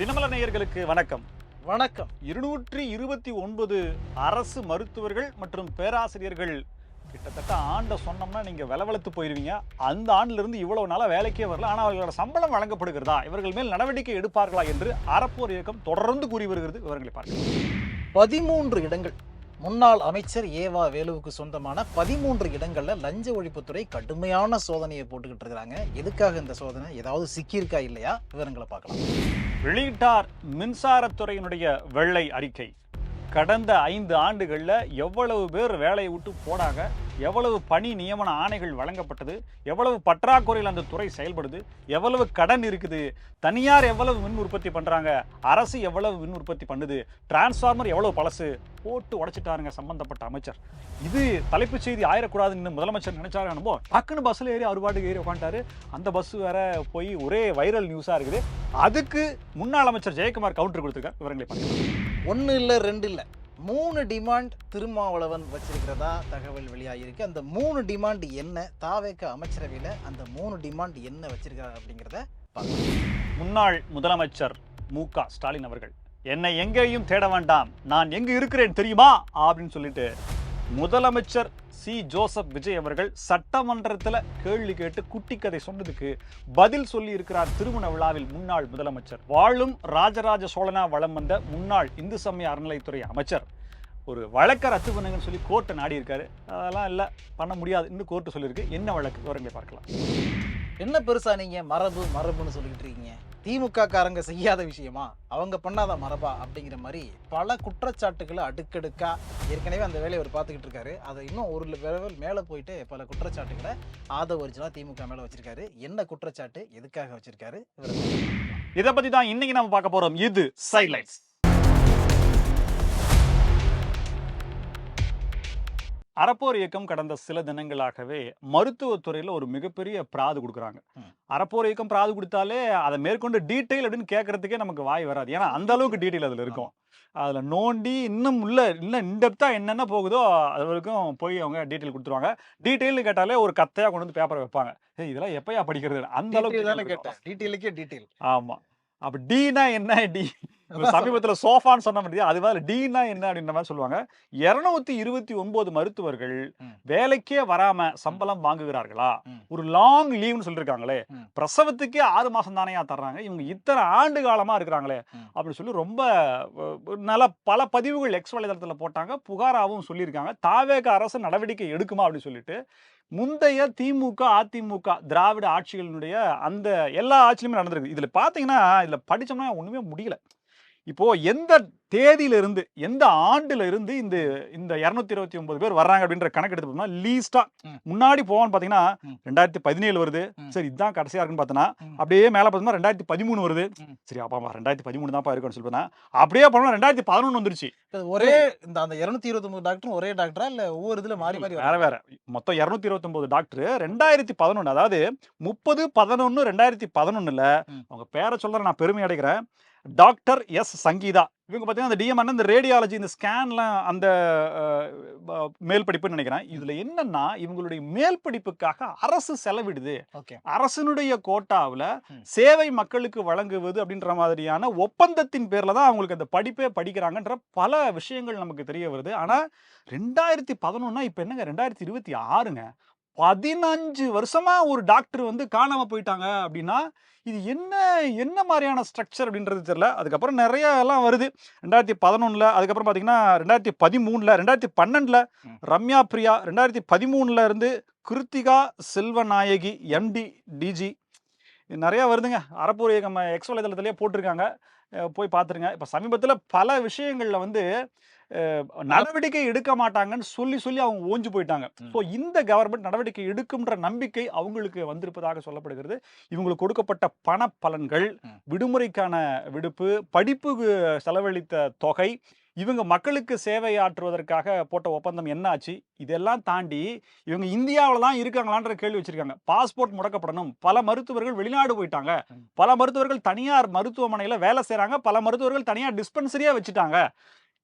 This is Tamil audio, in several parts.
தினமலர் நேயர்களுக்கு வணக்கம். வணக்கம். 229 அரசு மருத்துவர்கள் மற்றும் பேராசிரியர்கள் கிட்டத்தட்ட ஆண்ட சொன்னோம்னா நீங்க வெலவெலத்து போயிருவீங்க. அந்த ஆண்டுல இருந்து இவ்வளவு நாளா வேலைக்கே வரல. ஆனா அவர்களோட சம்பளம் வழங்கப்படுகிறதா, இவர்கள் மேல் நடவடிக்கை எடுப்பார்களா என்று அறப்போர் இயக்கம் தொடர்ந்து கூறி வருகிறது. விவரங்களை பார்க்கலாம். 13 இடங்கள் முன்னாள் அமைச்சர் ஏவா வேலுவுக்கு சொந்தமான 13 இடங்கள்ல லஞ்ச ஒழிப்புத்துறை கடுமையான சோதனையை போட்டுக்கிட்டு இருக்காங்க. எதுக்காக இந்த சோதனை? ஏதாவது சிக்கியிருக்கா இல்லையா? விவரங்களை பார்க்கலாம். வெளியிட்டார் மின்சாரத்துறையினுடைய வெள்ளை அறிக்கை. கடந்த 5 ஆண்டுகளில் எவ்வளவு பேர் வேலையை விட்டு போனாங்க, எவ்வளவு பணி நியமன ஆணைகள் வழங்கப்பட்டது, எவ்வளவு பற்றாக்குறையில் அந்த துறை செயல்படுது, எவ்வளவு கடன் இருக்குது, தனியார் எவ்வளவு மின் உற்பத்தி பண்ணுறாங்க, அரசு எவ்வளவு மின் உற்பத்தி பண்ணுது, டிரான்ஸ்ஃபார்மர் எவ்வளவு பழசு போட்டு உடைச்சிட்டாருங்க சம்பந்தப்பட்ட அமைச்சர். இது தலைப்புச் செய்தி ஆயிடக்கூடாதுன்னு முதலமைச்சர் நினைச்சாரு. என்னமோ டக்குன்னு பஸ்ஸில் ஏறி அறுபாடு ஏறி உட்காந்துட்டாரு. அந்த பஸ் வேற போய் ஒரே வைரல் நியூஸாக இருக்குது. அதுக்கு முன்னாள் அமைச்சர் ஜெயக்குமார் கவுண்டர் கொடுத்துருக்கார். விவரங்களை பார்க்கலாம். 1 இல்லை 2 இல்லை 3 டிமாண்ட் திருமாவளவன் வச்சிருக்கிறதா தகவல் வெளியாகிருக்கு. அந்த 3 டிமாண்ட் என்ன, தாவேக அமைச்சரவையில் அந்த 3 டிமாண்ட் என்ன வச்சிருக்காரு அப்படிங்கிறத பார்க்கலாம். முன்னாள் முதலமைச்சர் மு.க. ஸ்டாலின் அவர்கள் என்னை எங்கேயும் தேட வேண்டாம், நான் எங்கு இருக்கிறேன் தெரியுமா அப்படின்னு சொல்லிட்டு முதலமைச்சர் சி. ஜோசப் விஜய் அவர்கள் சட்டமன்றத்தில் கேள்வி கேட்டு குட்டி கதை சொன்னதுக்கு பதில் சொல்லி இருக்கிறார். திருமண விழாவில் முன்னாள் முதலமைச்சர் வாழும் ராஜராஜ சோழனா வலம் வந்த முன்னாள் இந்து சமய அறநிலைத்துறை அமைச்சர் ஒரு வழக்க ரத்து பண்ணுங்கன்னு சொல்லி கோர்ட்டை நாடி இருக்காரு. அதெல்லாம் இல்லை, பண்ண முடியாது இன்னும் கோர்ட்டு சொல்லியிருக்கு. என்ன வழக்கு விவரங்களை பார்க்கலாம். என்ன பெருசா நீங்க மரபுன்னு சொல்லிக்கிட்டு இருக்கீங்க? திமுக காரங்க செய்யாத விஷயமா, அவங்க பண்ணாத மரபா அப்படிங்கிற மாதிரி பல குற்றச்சாட்டுகளை அடுக்கடுக்கா ஏற்கனவே அந்த வேலையை அவர் பார்த்துக்கிட்டு இருக்காரு. அதை இன்னும் ஒரு லெவல் மேலே போயிட்டு பல குற்றச்சாட்டுகளை ஒரிஜினலா திமுக மேலே வச்சிருக்காரு. என்ன குற்றச்சாட்டு, எதுக்காக வச்சிருக்காரு, இதை பத்தி தான் இன்னைக்கு நம்ம பார்க்க போறோம். இது சைட்லைன்ஸ். அறப்போர் இயக்கம் கடந்த சில தினங்களாகவே மருத்துவத்துறையில் ஒரு மிகப்பெரிய பிராது கொடுக்குறாங்க. அறப்போர் இயக்கம் பிராது கொடுத்தாலே அதை மேற்கொண்டு டீட்டெயில் அப்படின்னு கேட்கறதுக்கே நமக்கு வாய் வராது. ஏன்னா அந்த அளவுக்கு டீட்டெயில் அதில் இருக்கும். அதில் நோண்டி இன்னும் இன்டெப்தா என்னென்ன போகுதோ அது வரைக்கும் போய் அவங்க டீட்டெயில் கொடுத்துருவாங்க. டீட்டெயில்னு கேட்டாலே ஒரு கத்தையாக கொண்டு வந்து பேப்பரை வைப்பாங்க. இதெல்லாம் எப்பயா படிக்கிறது, அந்த அளவுக்கு கேட்டேன். டீட்டெயிலுக்கே டீட்டெயில். ஆமாம். அப்போ டீனா என்ன, டி சமீபத்தில் சோஃபான்னு சொன்ன மாதிரி அது மாதிரி டீனா என்ன அப்படின்ற மாதிரி சொல்லுவாங்க. 229 மருத்துவர்கள் வேலைக்கே வராம சம்பளம் வாங்குகிறார்களா? ஒரு லாங் லீவ்னு சொல்லிருக்காங்களே, பிரசவத்துக்கே 6 மாசம் தானே தர்றாங்க, இவங்க இத்தனை ஆண்டு காலமா இருக்கிறாங்களே அப்படின்னு சொல்லி ரொம்ப நல்ல பல பதிவுகள் எக்ஸ் வலைதளத்தில் போட்டாங்க. புகாராகவும் சொல்லியிருக்காங்க. தாவேக அரசு நடவடிக்கை எடுக்குமா அப்படின்னு சொல்லிட்டு முந்தைய திமுக அதிமுக திராவிட ஆட்சிகளினுடைய அந்த எல்லா ஆட்சியிலுமே நடந்திருக்கு. இதுல பாத்தீங்கன்னா இதுல படிச்சோம்னா ஒண்ணுமே முடியல. இப்போ எந்த தேதியிலிருந்து எந்த ஆண்டுல இருந்து இந்த 229 பேர் வர்றாங்க அப்படின்ற கணக்கு எடுத்து பார்த்தோம்னா லீஸ்டா முன்னாடி போவான்னு பாத்தீங்கன்னா 2017 வருது. சரி, இதுதான் கடைசியா இருக்குன்னு பார்த்தோன்னா அப்படியே மேல பார்த்தோம்னா 2013 வருது. சரி, அப்பா 2013 தான்ப்பா இருக்குன்னு சொல்லினா அப்படியே போனோம்னா 2011 வந்துருச்சு. ஒரே இந்த 229 டாக்டரும் ஒரே டாக்டரா இல்ல ஒவ்வொரு இதுல மாறி மாறி வேற மொத்தம் 229 டாக்டர் 2011, அதாவது 30/11/2011 அவங்க பேரை சொல்ற நான் பெருமை அடைகிறேன். Doctor S. சங்கீதா இவங்க பார்த்தீங்கன்னா அந்த டிஎம் இந்த ரேடியாலஜி இந்த ஸ்கேன்லாம் அந்த மேல் படிப்புன்னு நினைக்கிறேன். இதுல என்னன்னா இவங்களுடைய மேல் படிப்புக்காக அரசு செலவிடுது. அரசனுடைய கோட்டாவில் சேவை மக்களுக்கு வழங்குவது அப்படின்ற மாதிரியான ஒப்பந்தத்தின் பேர்ல தான் அவங்களுக்கு அந்த படிப்பே படிக்கிறாங்கன்ற பல விஷயங்கள் நமக்கு தெரிய வருது. ஆனா 2011 இப்ப என்னங்க 2026ங்க, 15 வருஷமா ஒரு டாக்டர் காணாம போயிட்டாங்க அப்படின்னா இது என்ன மாதிரியான ஸ்ட்ரக்சர் அப்படின்றது தெரியல. அதுக்கப்புறம் நிறைய எல்லாம் வருது. 2011 அதுக்கப்புறம் பார்த்தீங்கன்னா 2013 2012 ரம்யா பிரியா, 2013 இருந்து கிருத்திகா செல்வநாயகி எம்டி டிஜி நிறைய வருதுங்க. அறப்போர் இயக்கம் எக்ஸ் வலைதளத்திலேயே போட்டிருக்காங்க, போய் பார்த்துருங்க. இப்போ சமீபத்தில் பல விஷயங்களில் நடவடிக்கை எடுக்க மாட்டாங்கன்னு சொல்லி அவங்க ஓஞ்சு போயிட்டாங்க. ஸோ இந்த கவர்மெண்ட் நடவடிக்கை எடுக்கும்ன்ற நம்பிக்கை அவங்களுக்கு வந்திருப்பதாக சொல்லப்படுகிறது. இவங்களுக்கு கொடுக்கப்பட்ட பண பலன்கள், விடுமுறைக்கான விடுப்பு, படிப்புக்கு செலவழித்த தொகை, இவங்க மக்களுக்கு சேவை ஆற்றுவதற்காக போட்ட ஒப்பந்தம் என்ன ஆச்சு, இதெல்லாம் தாண்டி இவங்க இந்தியாவில் தான் இருக்காங்களான்ற கேள்வி வச்சிருக்காங்க. பாஸ்போர்ட் முடக்கப்படணும். பல மருத்துவர்கள் வெளிநாடு போயிட்டாங்க, பல மருத்துவர்கள் தனியார் மருத்துவமனையில் வேலை செய்கிறாங்க, பல மருத்துவர்கள் தனியார் டிஸ்பென்சரியாக வச்சுட்டாங்க.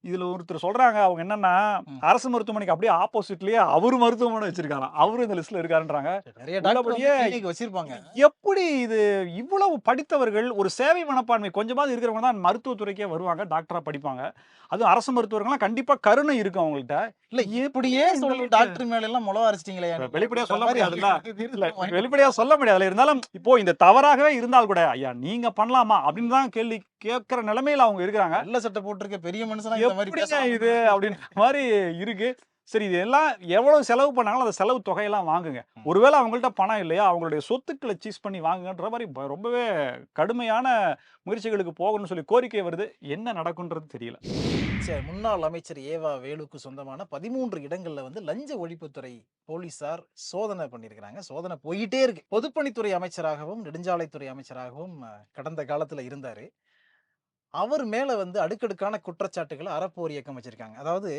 இதுல ஒருத்தர் சொல்றாங்க அவங்க என்னன்னா ம். அரசு மருத்துவமனைக்கு அப்படியே ஆப்போசிட்லயே அவரு மருத்துவமனை வச்சிருக்காராம், அவரு இந்த லிஸ்ட்ல இருக்காருன்றாங்க. நிறைய டாக்டர் உள்ளபடியே கிளினிக் வச்சிருப்பாங்க. எப்படி இது இவ்வளவு படித்தவர்கள் ஒரு சேவை மனப்பான்மை கொஞ்சமாவது இருக்கிறவங்க தான் மருத்துவத்துறைக்கே வருவாங்க, டாக்டரா படிப்பாங்க. அதுவும் அரசு மருத்துவர்கள்லாம் கண்டிப்பா கருணை இருக்கும் அவங்கள்ட்ட. இல்ல இப்படியே இந்த சொல்லி அளவுக்கு டாக்டர் மேல எல்லாம் முளவ அரைச்சிட்டீங்களே வெளிப்படையா சொல்ல மாதிரி முடியாதுல்ல. இல்ல இருக்கு. வெளிப்படையா சொல்ல முடியாதுல்ல. இருந்தாலும் இப்போ இந்த தவறாகவே இருந்தால் கூட ஐயா நீங்க பண்ணலாமா அப்படின்னு தான் கேள்வி கேட்கிற நிலைமையில அவங்க இருக்கிறாங்க. வெள்ள சட்டை போட்டிருக்க பெரிய மனுஷனா இந்த மாதிரி எப்படிங்க பேசலாம்? இது அப்படின்ற மாதிரி இருக்கு. சரி இது எல்லாம் எவ்வளவு செலவு பண்ணாங்களோ அந்த செலவு தொகையெல்லாம் வாங்குங்க. ம். ஒருவேளை அவங்கள்ட்ட பணம் இல்லையா அவங்களுடைய சொத்துக்களை சீஸ் பண்ணி வாங்குங்கன்ற மாதிரி ரொம்பவே கடுமையான முயற்சிகளுக்கு போகணும்னு சொல்லி கோரிக்கை வருது. என்ன நடக்குன்றது தெரியல. முன்னாள் அமைச்சர் ஏவா வேலுக்கு சொந்தமான 13 இடங்கள்ல வந்து லஞ்ச ஒழிப்புத்துறை போலீசார் சோதனை பண்ணியிருக்கிறாங்க. சோதனை போயிட்டே இருக்கு. பொதுப்பணித்துறை அமைச்சராகவும் நெடுஞ்சாலைத்துறை அமைச்சராகவும் கடந்த காலத்துல இருந்தாரு. அவர் மேல வந்து அடுக்கடுக்கான குற்றச்சாட்டுகளை அறப்போர் இயக்கம் வச்சிருக்காங்க. அதாவது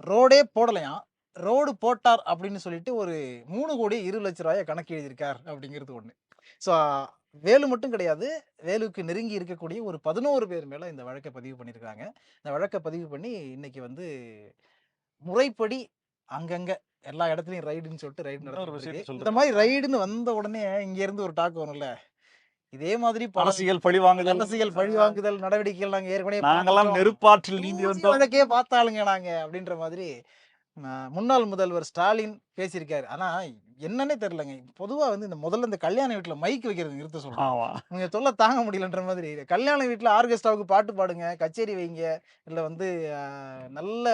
ரோடே போடலையாம், ரோடு போட்டார் அப்படின்னு சொல்லிட்டு ஒரு 3,02,00,000 கணக்கு எழுதியிருக்கார் அப்படிங்கிறது ஒண்ணு. ஸோ வேலு மட்டும் கிடையாது, வேலுக்கு நெருங்கி இருக்கக்கூடிய ஒரு 11 பேர் மேல இந்த வழக்கை பதிவு பண்ணியிருக்காங்க. இந்த வழக்கை பதிவு பண்ணி இன்னைக்கு வந்து முறைப்படி அங்கங்க எல்லா இடத்துலயும் ரைடுன்னு சொல்லிட்டு ரைடு இன்னொரு நடந்துட்டு விஷயத்தை இருக்கு. சொல்றேன். இந்த மாதிரி ரைடுன்னு வந்த உடனே இங்க இருந்து ஒரு டாக் வரும்ல, இதே மாதிரி பல அரசியல் பழிவாங்குதல், அரசியல் பழிவாங்குதல் நடவடிக்கைகள் நாங்க ஏற்கனவே நாங்கெல்லாம் பார்த்துட்டோம். நெருப்பாற்றில் நீந்தி ஊசி வந்தோம். வழக்கே பார்த்தாளுங்க நாங்க அப்படின்ற மாதிரி முன்னாள் முதல்வர் ஸ்டாலின் பேசியிருக்காரு. ஆனா என்னன்னே தெரியலங்க. பொதுவா வந்து முதல்ல இந்த கல்யாண வீட்டுல மைக் வைக்கிறது நிறுத்த சொல்றேன். ஆமா. நீங்க தொல்லை தாங்க முடியலன்ற மாதிரி. கல்யாண வீட்டுல ஆர்கெஸ்ட்ராவுக்கு பாட்டு பாடுங்க, கச்சேரி வைங்க, இல்ல வந்து நல்ல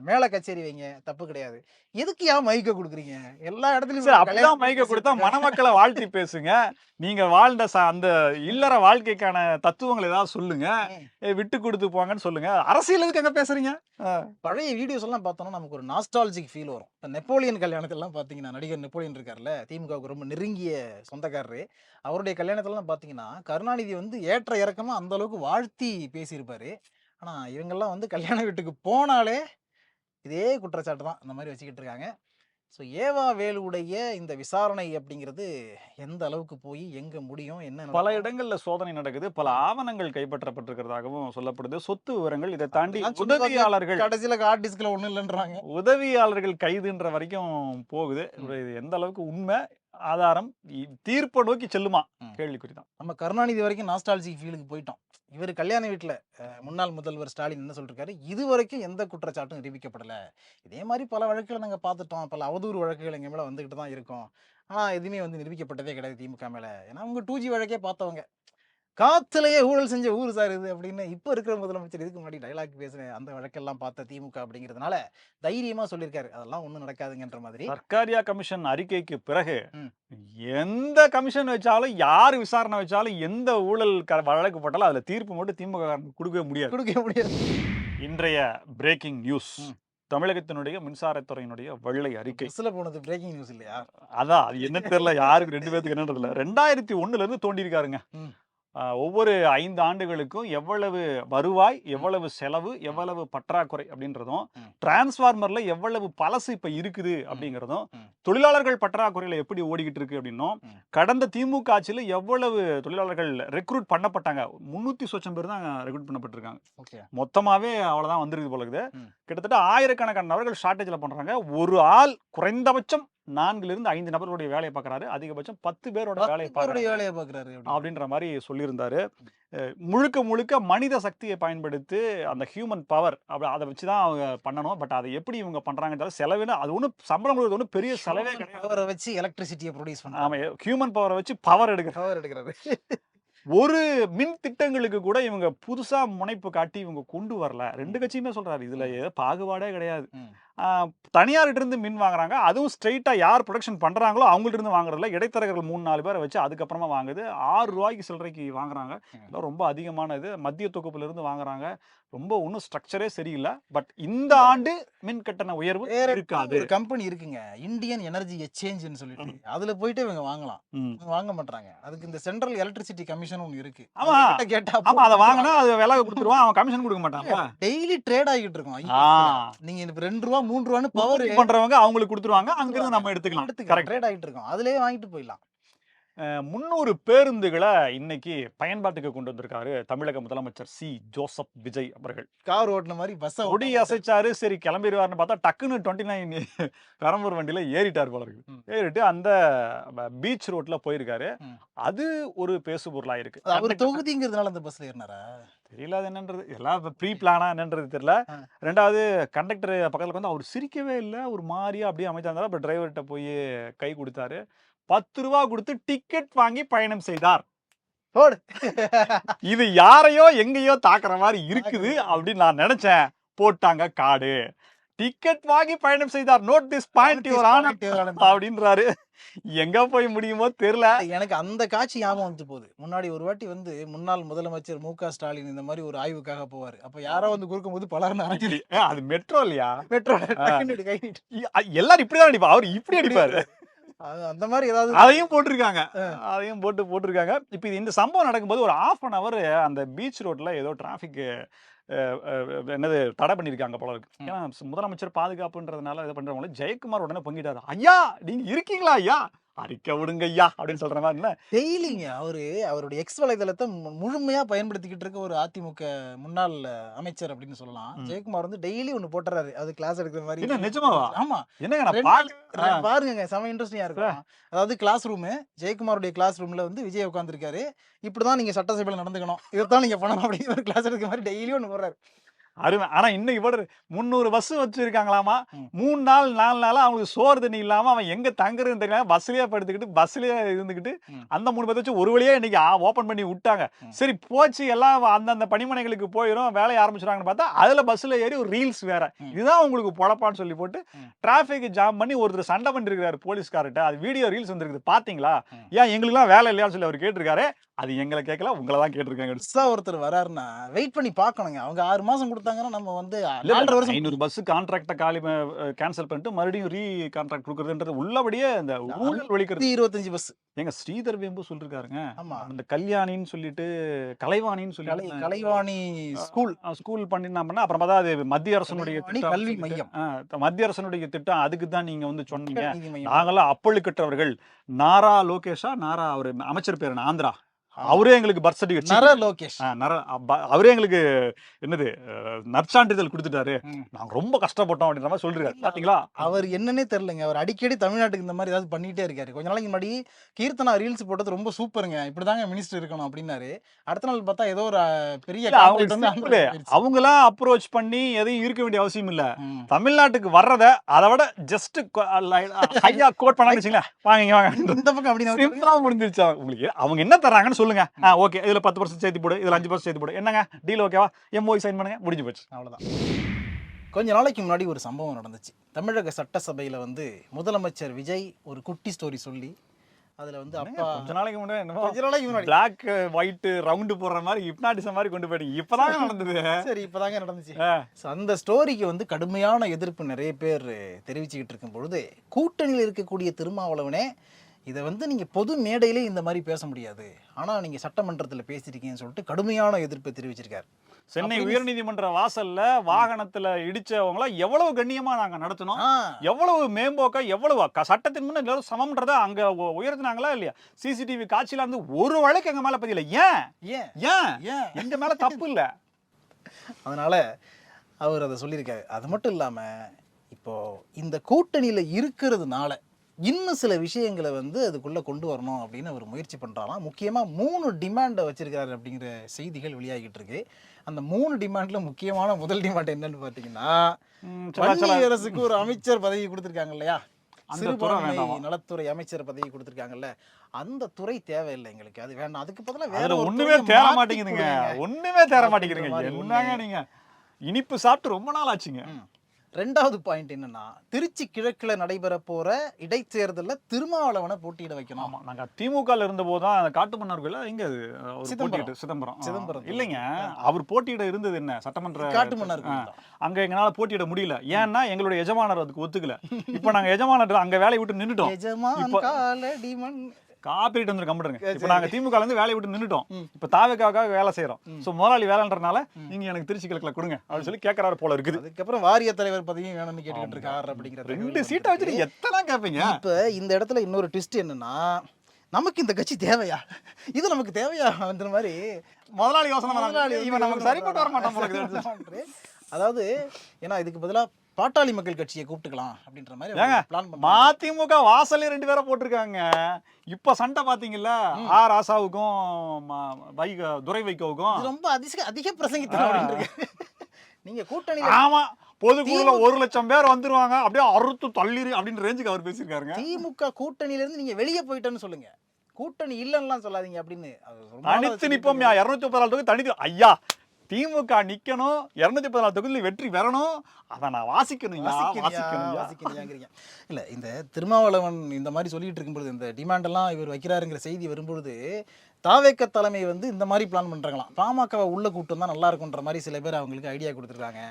மேள கச்சேரி வைங்க, தப்பு கிடையாது. எதுக்கு ஏன் மைக்க குடுக்குறீங்க? எல்லா இடத்துலயும் சரி, கல்யாண அப்படிதான் மைக்க கொடுத்தா மணமக்களை வாழ்த்தி பேசுங்க. நீங்க வாழ்ந்த அந்த இல்லற வாழ்க்கைக்கான தத்துவங்கள் ஏதாவது சொல்லுங்க. விட்டு கொடுத்து போங்கன்னு சொல்லுங்க. அரசியல் எதுக்கு அங்க பேசுறீங்க? பழைய வீடியோஸ் எல்லாம் பார்த்தோம்னா நமக்கு ஒரு நாஸ்டாலஜிக் ஃபீல் வரும். இப்ப நெப்போலியன் கல்யாணத்தெல்லாம் பார்த்தீங்கன்னா, நடிகர் நெப்போலியன் இருக்கார்ல, திமுகவுக்கு ரொம்ப நெருங்கிய சொந்தக்காரரு. அவருடைய கல்யாணத்தெல்லாம் பார்த்தீங்கன்னா, கருணாநிதி வந்து ஏற்ற இறக்கமா அந்த அளவுக்கு வாழ்த்தி பேசியிருப்பாரு. ஆனா இவங்கெல்லாம் வந்து கல்யாண வீட்டுக்கு போனாலே இதே குற்றச்சாட்டு தான் இந்த மாதிரி வச்சுக்கிட்டு இருக்காங்க. ஸோ ஏவா வேலுவுடைய இந்த விசாரணை அப்படிங்கிறது எந்த அளவுக்கு போய் எங்க முடியும்? என்ன பல நடக்கும்? இடங்கள்ல சோதனை நடக்குது. பல ஆவணங்கள் கைப்பற்றப்பட்டிருக்கிறதாகவும் சொல்லப்படுது. சொத்து விவரங்கள் இதை தாண்டி அதெல்லாம் சொல்லுவாங்க. உதவியாளர்கள் கடைசியில ஹார்ட் டிஸ்க்ல ஒண்ணும் இல்லைன்றாங்க. உதவியாளர்கள் கைதுன்ற வரைக்கும் போகுது. இது எந்த அளவுக்கு உண்மை, ஆதாரம், தீர்ப்பை நோக்கி செல்லுமா? ம். கேள்விக்குறிதான். நம்ம கருணாநிதி வரைக்கும் நாஸ்டாலஜிக் ஃபீலுக்கு போயிட்டோம். இவர் கல்யாண வீட்ல முன்னாள் முதல்வர் ஸ்டாலின் என்ன சொல்லிருக்காரு, இதுவரைக்கும் எந்த குற்றச்சாட்டும் நிரூபிக்கப்படல. இதே மாதிரி பல வழக்குகளை நாங்க பார்த்துட்டோம். பல அவதூறு வழக்குகள் எங்க மேல வந்துகிட்டு தான் இருக்கும். ஆனா எதுவுமே வந்து நிரூபிக்கப்பட்டதே கிடையாது திமுக மேல. ஏன்னா அவங்க 2G வழக்கே பார்த்தவங்க. காத்துலயே ஊழல் செஞ்ச ஊரு சார் இது அப்படின்னு இப்ப இருக்கிற முதலமைச்சர் இதுக்கு முன்னாடி டயலாக் பேசுறேன் அந்த வழக்கெல்லாம் பார்த்த திமுக அப்படிங்கிறதுனால தைரியமா சொல்லியிருக்காரு. அதெல்லாம் ஒண்ணும் நடக்காதுங்கன்ற மாதிரி. சர்க்காரியா கமிஷன் அறிக்கைக்கு பிறகு ம். எந்த கமிஷன் வச்சாலும், யாரு விசாரணை வச்சாலும், எந்த ஊழல் வழக்கு போட்டாலும் அதுல தீர்ப்பு மட்டும் திமுக கொடுக்கவே முடியாது. கொடுக்க முடியாது. இன்றைய பிரேக்கிங் நியூஸ், ம். தமிழகத்தினுடைய மின்சாரத்துறையினுடைய வெள்ளை அறிக்கை. பஸ்ல போனது பிரேக்கிங் நியூஸ் இல்லையா? அதான் அது என்ன தெரியல, யாருக்கு 2 பேத்துக்கு என்னன்றதுல 2001 இருந்து தோண்டி இருக்காருங்க. ம். ஒவ்வொரு 5 ஆண்டுகளுக்கும் எவ்வளவு வருவாய், எவ்வளவு செலவு, எவ்வளவு பற்றாக்குறை அப்படின்றதும், ம். டிரான்ஸ்ஃபார்மர்ல எவ்வளவு பழசு இப்ப இருக்குது அப்படிங்கிறதும், ம். தொழிலாளர்கள் பற்றாக்குறையில எப்படி ஓடிக்கிட்டு இருக்கு அப்படின்னும், ம். கடந்த திமுக ஆட்சியில எவ்வளவு தொழிலாளர்கள் ரெக்ரூட் பண்ணப்பட்டாங்க. 300 சொச்சம் பேர் தான் ரெக்ரூட் பண்ணப்பட்டிருக்காங்க. ஓகே. மொத்தமாவே அவ்வளவுதான் வந்திருக்கு போல இருக்குது. ம். கிட்டத்தட்ட ஆயிரக்கணக்கான நபர்கள் ஷார்டேஜ்ல பண்றாங்க. ஒரு ஆள் குறைந்தபட்சம் 4 இருந்து 5 நபர்களுடைய வேலையை பார்க்கறாரு. அதிகபட்சம் 10 பேரோட வேலையை பார்க்கறாரு வேலையை பார்க்கறாரு அப்படின்ற மாதிரி சொல்லியிருந்தாரு. முழுக்க முழுக்க மனித சக்தியை பயன்படுத்தி அந்த ஹியூமன் பவர் அதை வச்சு தான் அவங்க பண்ணணும். பட் அதை எப்படி இவங்க பண்றாங்கன்றது செலவுன்னு அது ஒன்றும் சம்பளம் கொடுக்குறது ஒன்றும் பெரிய செலவே கிடையாது. பவரை வச்சு எலக்ட்ரிசிட்டியை ப்ரொடியூஸ் பண்ணாங்க. ஆமா, ஹியூமன் பவரை வச்சு பவர் எடுக்கிறது. பவர் எடுக்கிறாரு. ஒரு மின் திட்டங்களுக்கு கூட இவங்க புதுசா முனைப்பு காட்டி இவங்க கொண்டு வரல. 2 கட்சியுமே சொல்றாரு இதுல பாகுபாடே கிடையாது. தனியார்கிட்ட இருந்து மின் வாங்குறாங்க. அதுவும் ஸ்ட்ரெயிட்டா யார் ப்ரொடக்ஷன் பண்றாங்களோ அவங்கள்ட்ட இருந்து வாங்குறதுல இடைத்தரகர்கள் 3-4 பேரை வச்சு அதுக்கப்புறமா வாங்குது. 6 ரூபாய்க்கு சில்லறைக்கு வாங்குறாங்க. இதெல்லாம் ரொம்ப அதிகமானது. மத்திய தொகுப்புல இருந்து வாங்குறாங்க. ரொம்ப ஒன்றும் ஸ்ட்ரக்சரே சரியில்லை. பட் இந்த ஆண்டு மின் கட்டண உயர்வு இருக்காது. ஒரு கம்பெனி இருக்குங்க, இந்தியன் எனர்ஜி எக்ஸ்சேஞ்சுன்னு சொல்லிட்டு. அதுல போயிட்டு இவங்க வாங்கலாம். வாங்க மாட்டாங்க. அதுக்கு இந்த சென்ட்ரல் எலக்ட்ரிசிட்டி கமிஷன் ஒன்று இருக்கு. ஆமா கேட்டா ஆமா, அதை வாங்கினா அது விலை கொடுத்துருவான், அவன் கமிஷன் கொடுக்க மாட்டாங்க. டெய்லி ட்ரேட் ஆகிட்டு இருக்கும். நீங்க 2 ரூபா 3 ரூபான்னு பவர் பண்றவங்க அவங்களுக்கு கொடுத்துருவாங்க, அங்கிருந்து நம்ம எடுத்துக்கலாம். ட்ரேட் ஆகிட்டு இருக்கோம். அதுலயே வாங்கிட்டு போயிடலாம். 300 பேருந்துகளை இன்னைக்கு பயன்பாட்டுக்கு கொண்டு வந்திருக்காரு தமிழக முதலமைச்சர் ஜோசப் விஜய் அவர்கள். கார் ஓட்டுன மாதிரி பஸ்ஸை கொடி அசைச்சாரு, சரி கிளம்பிடுவாருன்னு பார்த்தா டக்குன்னு 29 பெரம்பூர் வண்டியில ஏறிட்டார் போல இருக்கு. ம். ஏறிட்டு அந்த பீச் ரோட்ல போயிருக்காரு. ம். அது ஒரு பேசுபொருளா இருக்கு. அவர் தொகுதிங்கிறதுனால அந்த பஸ்ல ஏறினாரா? தெரியல அது என்னன்றது, எல்லாம் ப்ரீ பிளானா என்னன்றது தெரியல. ஆ. ரெண்டாவது கண்டக்டர் பக்கத்துல வந்து அவர் சிரிக்கவே இல்லை, ஒரு மாதிரியா அப்படியே அமைச்சாந்தாரு. அப்புறம் டிரைவர்கிட்ட போய் கை கொடுத்தாரு. 10 ரூபா கொடுத்து டிக்கெட் வாங்கி பயணம் செய்தார். போடு. இது யாரையோ எங்கேயோ தாக்குற மாதிரி இருக்குது அப்படின்னு நான் நினைச்சேன். போட்டாங்க காடு. டிக்கெட் வாங்கி பயணம் செய்தார். Note this point your honour அப்படின்றாரு. எங்க போய் முடியுமோ தெரியல. எனக்கு அந்த காட்சி ஞாபகம் வந்து போகுது. முன்னாடி ஒரு வாட்டி வந்து முன்னாள் முதலமைச்சர் மு.க. ஸ்டாலின் இந்த மாதிரி ஒரு ஆய்வுக்காக போவாரு. அப்ப யாரோ வந்து குறுக்கும் போது பலர்னு அரைஞ்சிரு. அது மெட்ரோ இல்லையா? மெட்ரோ டக்குன்னு கை நீட்டு. எல்லாரும் இப்படிதான் அடிப்பா, அவர் இப்படி அடிப்பாரு. அந்த மாதிரி ஏதாவது அதையும் போட்டிருக்காங்க. அதையும் போட்டிருக்காங்க. இப்ப இந்த சம்பவம் நடக்கும்போது ஒரு 1/2 hour அந்த பீச் ரோட்ல ஏதோ டிராபிக் என்னது தடை பண்ணிருக்காங்க போல இருக்கு. ஏன்னா முதலமைச்சர் பாதுகாப்புன்றதுனால இதை பண்றவங்கள ஜெயக்குமார் உடனே பொங்கிட்டாரு. ஐயா நீங்க இருக்கீங்களா ஐயா, அறிக்கை விடுங்க ஐயா அப்படின்னு சொல்ற மாதிரி இல்ல. டெய்லிங்க அவருடைய எக்ஸ் வலைதளத்தை முழுமையா பயன்படுத்திக்கிட்டு இருக்க ஒரு அதிமுக முன்னாள் அமைச்சர் அப்படின்னு சொல்லலாம். ஜெயக்குமார் வந்து டெய்லி ஒண்ணு போட்டுறாரு. அது கிளாஸ் எடுக்கிற மாதிரி. என்ன நிஜமாவா? ஆமா. என்னங்க நான் பாருங்க, செம இன்ட்ரெஸ்டிங்கா இருக்கும். அதாவது கிளாஸ் ரூம், ஜெயக்குமாருடைய கிளாஸ் ரூம்ல வந்து விஜய் உட்காந்துருக்காரு. இப்படிதான் நீங்க சட்டசபையில நடந்துக்கணும், இதைத்தான் நீங்க பண்ணணும் அப்படின்னு ஒரு கிளாஸ் எடுக்கிற மாதிரி டெய்லி ஒண்ணு போடுறாரு. அருமை. ஆனா இன்னைக்கு போடுற 300 பஸ் வச்சிருக்காங்களாமா. 3 நாள் 4 நாளா அவங்களுக்கு சோறு தண்ணி இல்லாம அவன் எங்க தங்குறதுன்னு தெரியல. பஸ்லயே படுத்துக்கிட்டு பஸ்லயே இருந்துகிட்டு அந்த 3 பஸ் வச்சு ஒரு வழியா இன்னைக்கு ஓபன் பண்ணி விட்டாங்க. சரி போச்சு, எல்லாம் அந்தந்த பணிமனைகளுக்கு போயிடும், வேலையை ஆரம்பிச்சிடாங்கன்னு பார்த்தா அதுல பஸ்ல ஏறி ஒரு ரீல்ஸ் வேற. இதுதான் உங்களுக்கு பொழப்பான்னு சொல்லி போட்டு டிராபிக் ஜாம் பண்ணி ஒருத்தர் சண்டை பண்ணிருக்காரு போலீஸ்கார்ட்ட. அது வீடியோ ரீல்ஸ் வந்துருக்குது பாத்தீங்களா? ஏன் எங்களுக்குலாம் வேலை இல்லையான்னு சொல்லி அவர் கேட்டிருக்காரு. அது எங்களை கேட்கல, உங்களை தான் கேட்டிருக்காங்க. ஒருத்தர் வராருன்னா வெயிட் பண்ணி பார்க்கணுங்க. அவங்க 6 மாசம் கொடுத்தாங்கன்னா நம்ம வந்து 4 வருஷம் 500 பஸ் கான்ட்ராக்ட கேன்சல் பண்ணிட்டு மறுபடியும் ரீ கான்ட்ராக்ட் கொடுக்கறதுன்றது உள்ளபடியே இந்த ஊழல் ஒழிக்கிறது. 25 பஸ். எங்க ஸ்ரீதர் வேம்பு சொல்லிருக்காருங்க. ஆமா. அந்த கல்யாணின்னு சொல்லிட்டு கலைவாணின்னு சொல்லி கலைவாணி ஸ்கூல் பண்ணினா அப்புறம் பார்த்தா அது மத்திய அரசனுடைய கல்வி மையம். மத்திய அரசனுடைய திட்டம். அதுக்கு தான் நீங்க வந்து சொன்னீங்க. நாங்களாம் அப்பழுக்கற்றவர்கள். நாரா லோகேஷா, நாரா அவர் அமைச்சர் பேரு ஆந்திரா, அவரே எங்களுக்கு பர்த் சர்டிபிகேட், அவரே எங்களுக்கு என்னது நற்சான்றிதழ் கொடுத்துட்டாரு. நாங்க ரொம்ப கஷ்டப்பட்டோம் அப்படின்ற மாதிரி சொல்றாரு. பாத்தீங்களா? அவர் என்னன்னே தெரியலங்க. அவர் அடிக்கடி தமிழ்நாட்டுக்கு இந்த மாதிரி ஏதாவது பண்ணிட்டே இருக்காரு. கொஞ்ச நாளைக்கு முன்னாடி கீர்த்தனா ரீல்ஸ் போட்டது ரொம்ப சூப்பருங்க, இப்படிதாங்க மினிஸ்டர் இருக்கணும் அப்படின்னாரு. அடுத்த நாள் பார்த்தா ஏதோ ஒரு பெரிய அவங்களா அப்ரோச் பண்ணி எதையும் இருக்க வேண்டிய அவசியம் இல்ல. தமிழ்நாட்டுக்கு வர்றத அதை விட ஜஸ்ட் ஹையா கோட் பண்ணாங்க வச்சுங்களேன், வாங்க வாங்க இந்த பக்கம் அப்படின்னு முடிஞ்சிருச்சு. உங்களுக்கு அவங்க என்ன தர்றாங்கன்னு சொல்லுங்க. ஓகே, இதுல 10% சேர்த்து போடு, இதுல 5% சேர்த்து போடு, என்னங்க டீல் ஓகேவா, எம்ஓஐ சைன் பண்ணுங்க, முடிஞ்சு போச்சு, அவ்வளவுதான். கொஞ்ச நாளைக்கு முன்னாடி ஒரு சம்பவம் நடந்துச்சு. தமிழக சட்டசபையில வந்து முதலமைச்சர் விஜய் ஒரு குட்டி ஸ்டோரி சொல்லி அதுல வந்து அப்பா கொஞ்ச நாளைக்கு முன்னாடி பிளாக் ஒயிட் ரவுண்ட் போடுற மாதிரி ஹிப்னாட்டிசம் மாதிரி கொண்டு போயிட்டீங்க. இப்பதாங்க நடந்தது. சரி, இப்பதாங்க நடந்துச்சு. அந்த ஸ்டோரிக்கு வந்து கடுமையான எதிர்ப்பு நிறைய பேர் தெரிவிச்சுக்கிட்டு இருக்கும் பொழுது கூட்டணியில் இருக்கக்கூடிய திருமாவளவனே இதை வந்து நீங்க பொது மேடையிலே இந்த மாதிரி பேச முடியாது, ஆனா நீங்க சட்டமன்றத்தில் பேசிருக்கீங்கன்னு சொல்லிட்டு கடுமையான எதிர்ப்பு தெரிவிச்சிருக்காரு. சென்னை உயர்நீதிமன்ற வாசல்ல வாகனத்துல இடிச்சவங்கள எவ்வளவு கண்ணியமா நாங்க நடத்தணும், எவ்வளவு மேம்போக்கா, எவ்வளவு சட்டத்தின் முன்ன எல்லாரும் சமம்ன்றத அங்க உயர்த்தினாங்களா இல்லையா? சிசிடிவி காட்சியில இருந்து ஒரு வழக்கு எங்க மேல பதியல. ஏன் எங்க மேல தப்பு இல்ல. அதனால அவர் அதை சொல்லியிருக்காரு. அது மட்டும் இல்லாம இப்போ இந்த கூட்டணியில இருக்கிறதுனால இன்னும் சில விஷயங்களை வந்து அதுக்குள்ள கொண்டு வரணும் அப்படின்னு அவர் முயற்சி பண்றாராம். முக்கியமா 3 டிமாண்டை வச்சிருக்காரு அப்படிங்கிற செய்திகள் வெளியாகிட்டு இருக்கு. அந்த 3 டிமாண்ட்ல முக்கியமான முதல் டிமாண்ட் என்னன்னு பாத்தீங்கன்னா, அரசுக்கு ஒரு அமைச்சர் பதவி கொடுத்திருக்காங்க இல்லையா, சிறுபான்மை நலத்துறை அமைச்சர் பதவி கொடுத்திருக்காங்கல்ல, அந்த துறை தேவையில்லை எங்களுக்கு, அது வேண்டாம், அதுக்கு பதிலா வேற ஒண்ணுமே தேர மாட்டேங்குதுங்க. ஒண்ணுமே தேர மாட்டேங்கிறீங்க. என்னங்க நீங்க இனிப்பு சாப்பிட்டு ரொம்ப நாள் ஆச்சுங்க. ரெண்டாவது பாயிண்ட் என்னன்னா, திருச்சி கிழக்குல நடைபெற போற இடைத்தேர்தல்ல திருமாவளவனை போட்டியிட வைக்கணும். ஆமா, நாங்க திமுகல இருந்த போதுதான் அந்த காட்டுமன்னார்கோயில இங்க சிதம்பரம் இல்லைங்க, அவர் போட்டியிட இருந்தது என்ன சட்டமன்ற காட்டுமன்னார்கோயில். அங்க எங்களால போட்டியிட முடியல. ஏன்னா எங்களுடைய எஜமானர் அதுக்கு ஒத்துக்கல. இப்ப நாங்க எஜமானர் அங்க வேலையை விட்டு நின்னுட்டோம். காப்பீட்டு வந்து கம்ப்யூட்டருங்க. இப்ப நாங்க திமுக இருந்து வேலையை விட்டு நின்னுட்டோம். இப்ப தாவேக்காக வேலை செய்யறோம். சோ முதலாளி வேலைன்றனால நீங்க எனக்கு திருச்சி கிழக்குல கொடுங்க அப்படின்னு சொல்லி கேட்கறாரு போல இருக்குது. அதுக்கப்புறம் வாரிய தலைவர் பதவியும் வேணும்னு கேட்டுக்கிட்டு இருக்காரு அப்படிங்கிற 2 சீட்டை வச்சுட்டு எத்தனை கேட்பீங்க. இப்ப இந்த இடத்துல இன்னொரு ட்விஸ்ட் என்னன்னா, நமக்கு இந்த கட்சி தேவையா, இது நமக்கு தேவையான்ற மாதிரி முதலாளி யோசனை முதலாளி பண்ணாங்க. வந்து இவன் நமக்கு சரிப்பட்டு வர மாட்டான் போல இருக்குது. அதாவது ஏன்னா இதுக்கு பதிலா பாட்டாளி மக்கள் கட்சியை கூப்பிட்டுக்கலாம் அப்படின்ற மாதிரி ஏங்க, பிளான் பண்ணி மதிமுக வாசல்ல 2 பேரை போட்டிருக்காங்க. இப்ப சண்டை பாத்தீங்கல்ல, ஆர் ராசாவுக்கும் துரை வைகோவுக்கும். இது ரொம்ப அதிக பிரசங்கித்தனம் அப்படின்னு இருக்கு. நீங்க கூட்டணி ஆமா, பொதுக்குழுல 1,00,000 பேர் வந்துருவாங்க, அப்படியே அறுத்து தள்ளிரு அப்படின்னு ரேஞ்சுக்கு அவர் பேசியிருக்காருங்க. திமுக கூட்டணியில இருந்து நீங்க வெளியே போயிட்டேன்னு சொல்லுங்க, கூட்டணி இல்லைன்னுலாம் சொல்லாதீங்க அப்படின்னு. அது ரொம்ப நாளா தனித்து நிப்போம் 214 தொகுதி தனித்து. ஐயா, திமுக நிக்கணும், 214 தொகுதியில் வெற்றி பெறணும், அதை நான் வாசிக்கணும். வாசிக்கணும்ங்கிறீங்க. இல்ல இந்த திருமாவளவன் இந்த மாதிரி சொல்லிட்டு இருக்கும்போது, இந்த டிமாண்ட் எல்லாம் இவர் வைக்கிறாருங்கிற செய்தி வரும்பொழுது, தாவேக்க தலைமை வந்து இந்த மாதிரி பிளான் பண்றாங்களாம். பாமகவை உள்ள கூட்டம் தான் நல்லா இருக்கும்ன்ற மாதிரி சில பேர் அவங்களுக்கு ஐடியா கொடுத்துருக்காங்க.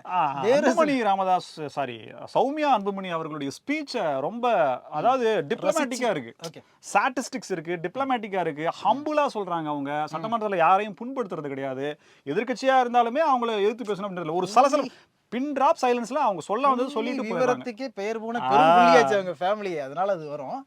அன்புமணி ராமதாஸ், சாரி சௌமியா அன்புமணி அவர்களுடைய ஸ்பீச்ச ரொம்ப, அதாவது டிப்ளமேட்டிக்கா இருக்கு, ஸ்டாட்டிஸ்டிக்ஸ் இருக்கு, டிப்ளமேட்டிக்கா இருக்கு, ஹம்புலா சொல்றாங்க. அவங்க சட்டமன்றத்தில் யாரையும் புண்படுத்துறது கிடையாது. எதிர்க்கட்சியா இருந்தாலுமே அவங்கள எதிர்த்து பேசணும் அப்படின்றதுல ஒரு சலசல பின் டிராப் சைலன்ஸ்ல அவங்க சொல்ல வந்து சொல்லிட்டு விவரத்துக்கே பெயர் போன பெரும் புள்ளியாச்சு அவங்க ஃபேமிலி, அதனால அது வரும்.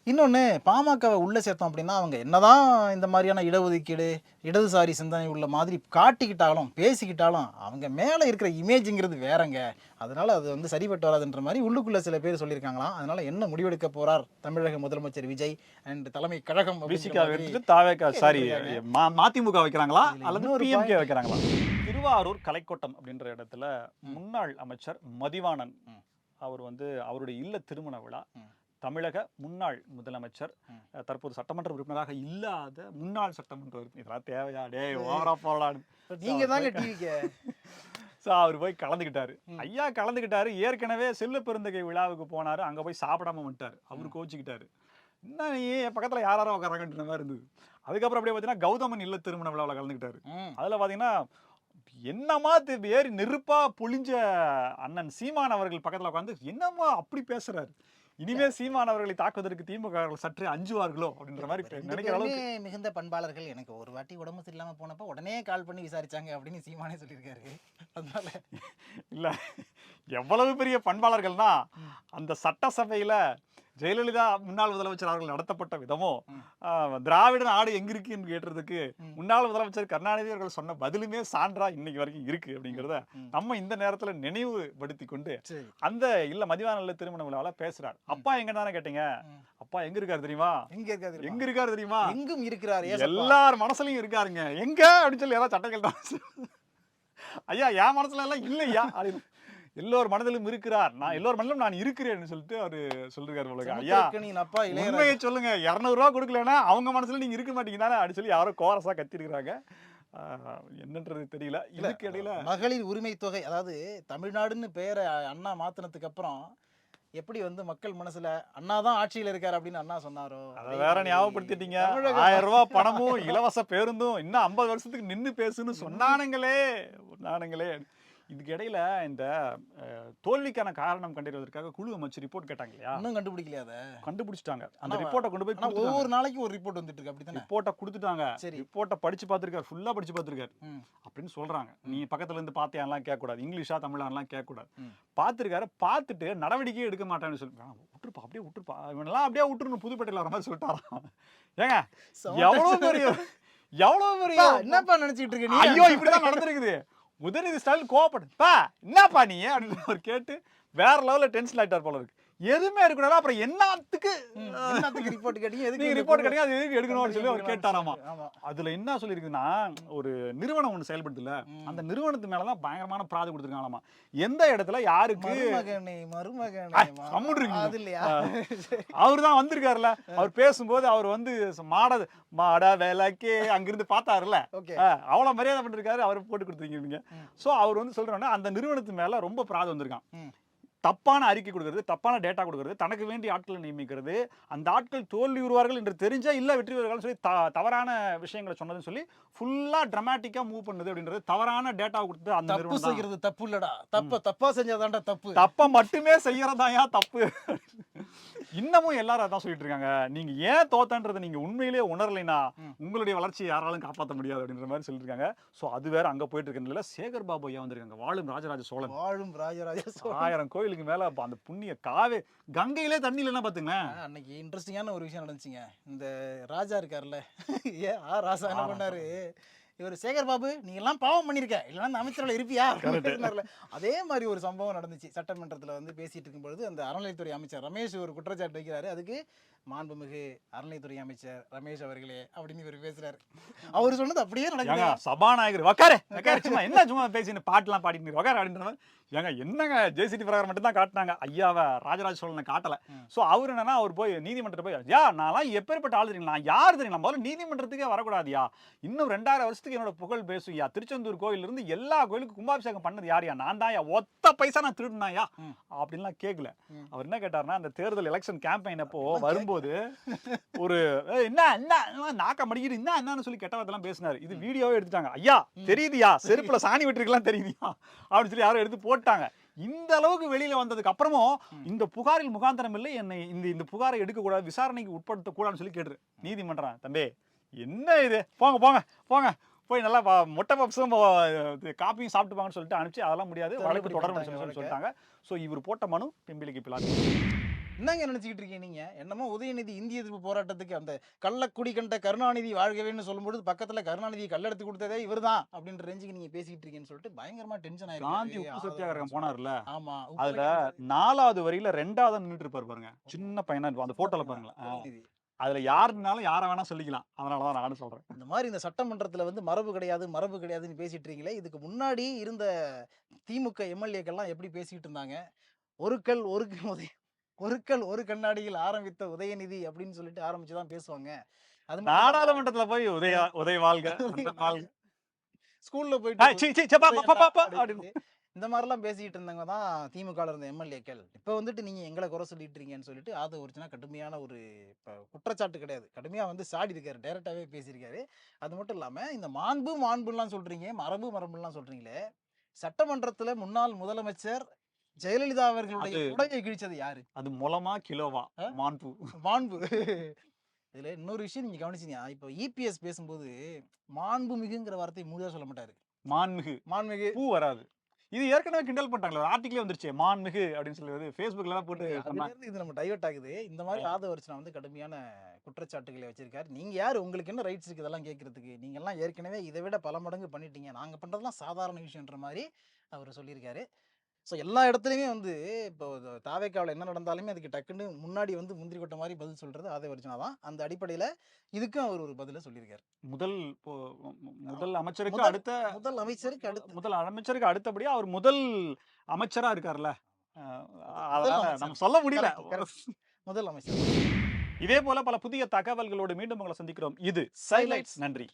இன்னொன்று, பாமகவை உள்ளே சேர்த்தோம் அப்படின்னா அவங்க என்னதான் இந்த மாதிரியான இடஒதுக்கீடு இடதுசாரி சிந்தனை உள்ள மாதிரி காட்டிக்கிட்டாலும் பேசிக்கிட்டாலும் அவங்க மேலே இருக்கிற இமேஜுங்கிறது வேறங்க. அதனால அது வந்து சரிபட்டு வராதுன்ற மாதிரி உள்ளுக்குள்ள சில பேர் சொல்லியிருக்காங்களாம். அதனால என்ன முடிவெடுக்க போறார் தமிழக முதலமைச்சர் விஜய் அண்ட் தலைமை கழகம்? மதிமுக வைக்கிறாங்களா அல்லது பிஎம்கே வைக்கிறாங்களா? திருவாரூர் கலைக்கோட்டம் அப்படின்ற இடத்துல முன்னாள் அமைச்சர் மதிவாணன் அவர் வந்து அவருடைய இல்ல திருமண விழா, தமிழக முன்னாள் முதலமைச்சர், தற்போது சட்டமன்ற உறுப்பினராக இல்லாத முன்னாள் சட்டமன்ற உறுப்பினர், இதெல்லாம் தேவையா டே ஓவரா போடலான்னு நீங்க தாங்க டிவிக்கு. ஸோ அவர் போய் கலந்துக்கிட்டாரு. ஐயா கலந்துக்கிட்டாரு. ஏற்கனவே செல்ல பெருந்தகை விழாவுக்கு போனாரு, அங்கே போய் சாப்பிடாம வந்துட்டாரு. அவர் கோச்சிக்கிட்டாரு, என்ன நீ பக்கத்தில் யாரும் உட்காராங்கன்ற மாதிரி இருந்தது. அதுக்கப்புறம் அப்படியே பார்த்தீங்கன்னா கௌதமன் இல்ல திருமண விழாவில் கலந்துக்கிட்டாரு. அதில் பார்த்தீங்கன்னா என்னமா ஏறி நெருப்பா பொழிஞ்ச அண்ணன் சீமான் அவர்கள் பக்கத்தில் உட்காந்து என்னமா அப்படி பேசுறாரு, இனிமே சீமான் அவர்களை தாக்குவதற்கு திமுக சற்று அஞ்சுவார்களோ அப்படின்ற மாதிரி நினைக்கிற அளவுக்கு மிகுந்த பண்பாளர்கள். எனக்கு ஒரு வாட்டி உடம்பு சரியில்லாம போனப்ப உடனே கால் பண்ணி விசாரிச்சாங்க அப்படின்னு சீமானே சொல்லியிருக்காரு. அதனால இல்ல, எவ்வளவு பெரிய பண்பாளர்கள்னா அந்த சட்டசபையில ஜெயலலிதா முன்னாள் முதலமைச்சர் அவர்கள் நடத்தப்பட்ட விதமோ, திராவிட நாடு எங்க இருக்கு என்று கேட்டதுக்கு முன்னாள் முதலமைச்சர் கருணாநிதி அவர்கள் சொன்ன பதிலுமே சான்றா இன்னைக்கு வரைக்கும் இருக்கு அப்படிங்கிறத நம்ம இந்த நேரத்துல நினைவுபடுத்தி கொண்டு அந்த இல்ல மதிவான திருமண விழாவில பேசுறாரு. அப்பா எங்க தானே கேட்டீங்க, அப்பா எங்க இருக்காரு தெரியுமா, எங்க இருக்காரு தெரியுமா, எங்கும் இருக்கிறாரு, எல்லார் மனசுலயும் இருக்காருங்க. எங்க அப்படின்னு சொல்லி யாராவது சட்டம் கேட்டாங்க. ஐயா என் மனசுல எல்லாம் இல்லையா அப்படின்னு, எல்லோர் மனதிலும் இருக்கிறார், நான் எல்லோர் மனதிலும் நான் இருக்கிறேன்னு சொல்லிட்டு அவரு சொல்லிருக்காரு உங்களுக்கு. ஐயா உண்மையை சொல்லுங்க, 200 ரூபா கொடுக்கலன்னா அவங்க மனசுல நீங்க இருக்க மாட்டீங்க தானே அப்படின்னு சொல்லி யாரோ கோரஸா கத்திருக்கிறாங்க. என்னன்றது தெரியல. இதுக்கு இடையில மகளிர் உரிமை தொகை, அதாவது தமிழ்நாடுன்னு பேரை அண்ணா மாத்தினதுக்கு அப்புறம் எப்படி வந்து மக்கள் மனசுல அண்ணா தான் ஆட்சியில இருக்காரு அப்படின்னு அண்ணா சொன்னாரோ, அதை வேற ஞாபகப்படுத்திட்டீங்க. 1000 ரூபாய் பணமும் இலவச பேருந்தும் இன்னும் 50 வருஷத்துக்கு நின்று பேசுன்னு சொன்னானுங்களே. இதுக்கு இடையில இந்த தோல்விக்கான காரணம் கண்டறிவதற்காக குழு அமைச்சு ரிப்போர்ட் கேட்டாங்க இல்லையா, இன்னும் கண்டுபிடிக்கலையா? அதை கண்டுபிடிச்சிட்டாங்க. அந்த ரிப்போர்ட்டை கொண்டு போய் ஒவ்வொரு நாளைக்கு ஒரு ரிப்போர்ட் வந்துட்டு இருக்கு, அப்படித்தானே? ரிப்போர்ட்டை கொடுத்துட்டாங்க. ரிப்போர்ட்டை படிச்சு பார்த்துருக்காரு, ஃபுல்லா படிச்சு பார்த்துருக்காரு அப்படின்னு சொல்றாங்க. நீ பக்கத்துல இருந்து பார்த்தியான்லாம் கேட்கக்கூடாது, இங்கிலீஷா தமிழான்லாம் கேட்கக்கூடாது. பார்த்துருக்காரு. பார்த்துட்டு நடவடிக்கையே எடுக்க மாட்டான்னு சொல்லி விட்டுருப்பா, அப்படியே விட்டுருப்பா, இவனெல்லாம் அப்படியே விட்டுருன்னு புதுப்பேட்டையில் வர மாதிரி சொல்லிட்டாராம். ஏங்க எவ்வளவு பெரிய என்னப்பா நினைச்சிட்டு இருக்கு? ஐயோ இப்படிதான் நடந்திருக்குது. உதயநிதி ஸ்டாலின் கோவப்பட்டு என்னப்பா நீ அப்படின்னு அவர் கேட்டு வேற லெவல்ல டென்ஷன் ஆயிட்டார் போல இருக்கு. எதுவுமே எடுக்கணும், அப்புறம் என்னத்துக்கு ரிப்போர்ட் கேட்டீங்க, எதுக்கு ரிப்போர்ட் கேட்டீங்க, அது எதுக்கு எடுக்கணும்னு சொல்லி அவர் கேட்டாராமா. அதுல என்ன சொல்லியிருக்குன்னா, ஒரு நிறுவனம் ஒண்ணு செயல்படுத்தல, அந்த நிறுவனத்து மேலதான் பயங்கரமான பிராது கொடுத்துருக்காங்களாமா. எந்த இடத்துல யாருக்கு அவரு தான் வந்திருக்காருல்ல, அவர் பேசும்போது அவர் வந்து மாட வேலைக்கு அங்கிருந்து பார்த்தாருல்ல, அவ்வளவு மரியாதை பண்ணிருக்காரு, அவர் போட்டு கொடுத்துருக்கீங்க. சோ அவர் வந்து சொல்றோம்னா அந்த நிறுவனத்து மேல ரொம்ப பிராது வந்திருக்கான். தப்பான அறிக்கை கொடுக்கறது, தப்பான டேட்டா கொடுக்கறது, தனக்கு வேண்டிய ஆட்களை நியமிக்கிறது, அந்த ஆட்கள் தோல்வி உருவார்கள் என்று தெரிஞ்சா இல்ல வெற்றி பெறுவார்கள் சொல்லி தவறான விஷயங்களை சொன்னதுன்னு சொல்லி ஃபுல்லா டிராமாட்டிக்கா மூவ் பண்ணுது அப்படின்றது, தவறான டேட்டா கொடுத்து அந்த நிறுவனம் செய்யறது தப்பு இல்லடா, தப்பா செஞ்சாதான்டா தப்பு, தப்ப மட்டுமே செய்யறதாயா தப்பு. இன்னமும் எல்லாரும் அதான் சொல்லிட்டு இருக்காங்க. நீங்க ஏன் தோத்தன்றத நீங்க உண்மையிலேயே உணரலைன்னா, ம். உங்களுடைய வளர்ச்சியை யாராலும் காப்பாத்த முடியாது அப்படின்ற மாரி சொல்லிட்டு இருக்காங்க. சோ அது வேற அங்க போயிட்டு இருக்க நிலையில சேகர் பாபு ஐயா வந்திருக்காங்க. வாழும் ராஜராஜ சோழன். வாழும் ராஜராஜ சோழன். 1000 கோயிலுக்கு மேல அப்ப அந்த புண்ணிய கங்கையிலே தண்ணி இல்லைன்னா பாத்துங்களேன். அன்னைக்கு இன்ட்ரெஸ்டிங்கான ஒரு விஷயம் நடந்துச்சுங்க. இந்த ராஜா இருக்கார்ல, ராசா என்ன பண்ணாரு, இவர் சேகர் பாபு நீ எல்லாம் பாவம் பண்ணிருக்க, இல்லைன்னா அந்த அமைச்சரோட இருப்பியா அப்படின்னு பேசினார்ல. அதே மாதிரி ஒரு சம்பவம் நடந்துச்சு. சட்டமன்றத்தில் வந்து பேசிட்டு இருக்கும்பொழுது அந்த அறநிலைத்துறை அமைச்சர் ரமேஷ் ஒரு குற்றச்சாட்டு வைக்கிறாரு. அதுக்கு மாண்புமிகு அறநிலைத்துறை அமைச்சர் ரமேஷ் அவர்களே அப்படின்னு இவர் பேசுறாரு. அவர் சொன்னது அப்படியே நடக்குது. சபாநாயகர் உக்காரு சும்மா என்ன சும்மா பேசி பாட்டுலாம் பாடிட்டு உக்காரு அப்படின்ற ஏங்க என்னங்க ஜேசிடி பிரகாரம் மட்டும் தான் காட்டினாங்க, ஐயாவை ராஜராஜ சோழனை காட்டல. சோ அவர் என்னன்னா அவர் போய் நீதிமன்றத்தை போய் நான்லாம் எப்பேற்பட்ட ஆள் தெரியும், நான் யார் தெரியும், முதல்ல நீதிமன்றத்துக்கே வரக்கூடாதியா, இன்னும் 2000 வருஷத்துக்கு என்னோட புகழ் பேசுயா, திருச்செந்தூர் கோயில் இருந்து எல்லா கோயிலுக்கும் கும்பாபிஷேகம் பண்ணது யாரையா, நான் தான் ஒத்த பைசா நான் திருடுனாயா அப்படின்லாம் கேட்கல. அவர் என்ன கேட்டாருன்னா, அந்த தேர்தல் எலெக்ஷன் கேம்பெயின் அப்போ வரும்போது ஒரு என்ன நாக்க மடிக்கிட்டு என்னன்னு சொல்லி கெட்ட வார்த்தைலாம் பேசினாரு. இது வீடியோவே எடுத்துட்டாங்க. ஐயா தெரியுதியா, செருப்புல சாணி விட்டுருக்கலாம் தெரியுதியா அப்படின்னு சொல்லி யாரும் எடுத்து போட்டாங்க. இந்த அளவுக்கு வெளியில வந்ததுக்கு அப்புறமும் இந்த புகாரில் முகாந்திரம் இல்லை, என்னை இந்த புகாரை எடுக்க கூடாது, விசாரணைக்கு உட்படுத்த கூடாதுன்னு சொல்லி கேட்டுரு நீதிமன்றம். தம்பி என்ன இது, போங்க போங்க போங்க போய் நல்லா மொட்டை பப்ஸும் காப்பியும் சாப்பிட்டுப்பாங்கன்னு சொல்லிட்டு அனுப்பிச்சு அதெல்லாம் முடியாது, வழக்கு தொடரும் சொல்லிட்டாங்க. ஸோ இவர் போட்ட மனு பிம்பிளிக்கு பிளாட். என்னங்க நினைச்சுக்கிட்டு இருக்கீங்க நீங்க? என்னமோ உதயநிதி இந்திய எதிர்ப்பு போராட்டத்துக்கு அந்த கள்ளக்குடி கண்ட கருணாநிதி வாழ்கவேன்னு சொல்லும்போது பக்கத்துல கருணாநிதியை கல்லெடுத்து கொடுத்ததே இவர்தான் அப்படின்ற ரேஞ்சுக்கு நீங்க பேசிட்டு இருக்கீங்கன்னு சொல்லிட்டு பயங்கரமா டென்ஷன் காந்தி உப்பு ஆயிருக்கு. சத்தியாகிரகம் போனார்ல, ஆமா, அதுல 4வது வரியில 2வது நின்றுட்டு இருப்பாரு பாருங்க, சின்ன பையனா அந்த போட்டோல பாருங்களேன். உதயநிதி. அதுல யாருனாலும் யாரை வேணா சொல்லிக்கலாம், அதனாலதான் நானும் சொல்றேன். இந்த மாதிரி இந்த சட்டமன்றத்துல வந்து மரபு கிடையாதுன்னு பேசிட்டு இருக்கீங்களே, இதுக்கு முன்னாடி இருந்த திமுக எம்எல்ஏக்கள்லாம் எப்படி பேசிட்டு இருந்தாங்க? ஒரு கல் ஒரு கண்ணாடியில் ஆரம்பித்த உதயநிதி அப்படின்னு சொல்லிட்டு ஆரம்பிச்சுதான் பேசுவாங்க. அது நாடாளுமன்றத்துல போய் உதய வாழ்க ஸ்கூல்ல போயிட்டு இந்த மாதிரிலாம் பேசிட்டு இருந்தவங்க தான் திமுக இருந்த எம்எல்ஏக்கள். இப்போ வந்துட்டு நீங்க எங்களை குறை சொல்லிட்டு இருக்கீங்கன்னு சொல்லிட்டு ஆதவ அர்ஜுனா கடுமையான ஒரு குற்றச்சாட்டு கிடையாது, கடுமையா வந்து சாடி இருக்காரு, டைரக்டாவே பேசியிருக்காரு. அது மட்டும் இல்லாம இந்த மாண்புலாம் சொல்றீங்க, மரபுலாம் சொல்றீங்களே, சட்டமன்றத்துல முன்னாள் முதலமைச்சர் ஜெயலலிதா அவர்களுடைய உடையை கிழிச்சது யாரு? அது மொளமா கிலோவா? மாண்பு. இதுல இன்னொரு விஷயம் நீங்க கவனிச்சீங்க, இப்போ இபிஎஸ் பேசும்போது மாண்புமிகுங்கிற வார்த்தை முழுதா சொல்ல மாட்டாரு. மாண்புமிகு பூ வராது. இது ஏற்கனவே கிண்டல் பண்ணிட்டாங்களா, ஆர்டிகிளே வந்துருச்சு மாண்புமிகு அப்படின்னு சொல்லி ஃபேஸ்புக்ல எல்லாம் போட்டு இது நம்ம டைவர்ட் ஆகுது. இந்த மாதிரி ஆதவ அர்ஜுனா வந்து கடுமையான குற்றச்சாட்டுகளை வச்சிருக்காரு. நீங்க யாரு, உங்களுக்கு என்ன ரைட்ஸ் இருக்கு இதெல்லாம் கேட்கறதுக்கு? நீங்க எல்லாம் ஏற்கனவே இதை விட பல மடங்கு பண்ணிட்டீங்க, நாங்க பண்றதெல்லாம் சாதாரண விஷயம்ன்ற மாதிரி அவர் சொல்லியிருக்காரு. ஸோ எல்லா இடத்துலையுமே வந்து இப்போ தாவேக்காவில் என்ன நடந்தாலுமே அதுக்கு டக்குன்னு முன்னாடி வந்து முந்திரி கொட்ட மாதிரி பதில் சொல்றது ஆதவ அர்ஜுனா தான். அந்த அடிப்படையில் இதுக்கும் அவர் ஒரு பதில சொல்லியிருக்காரு. முதல் அமைச்சருக்கு அடுத்தபடியா அவர் முதல் அமைச்சரா இருக்காருல்ல, நம்ம சொல்ல முடியல, முதல் அமைச்சர். இதே போல பல புதிய தகவல்களோடு மீண்டும் உங்களை சந்திக்கிறோம். இது சைலைட்ஸ். நன்றி.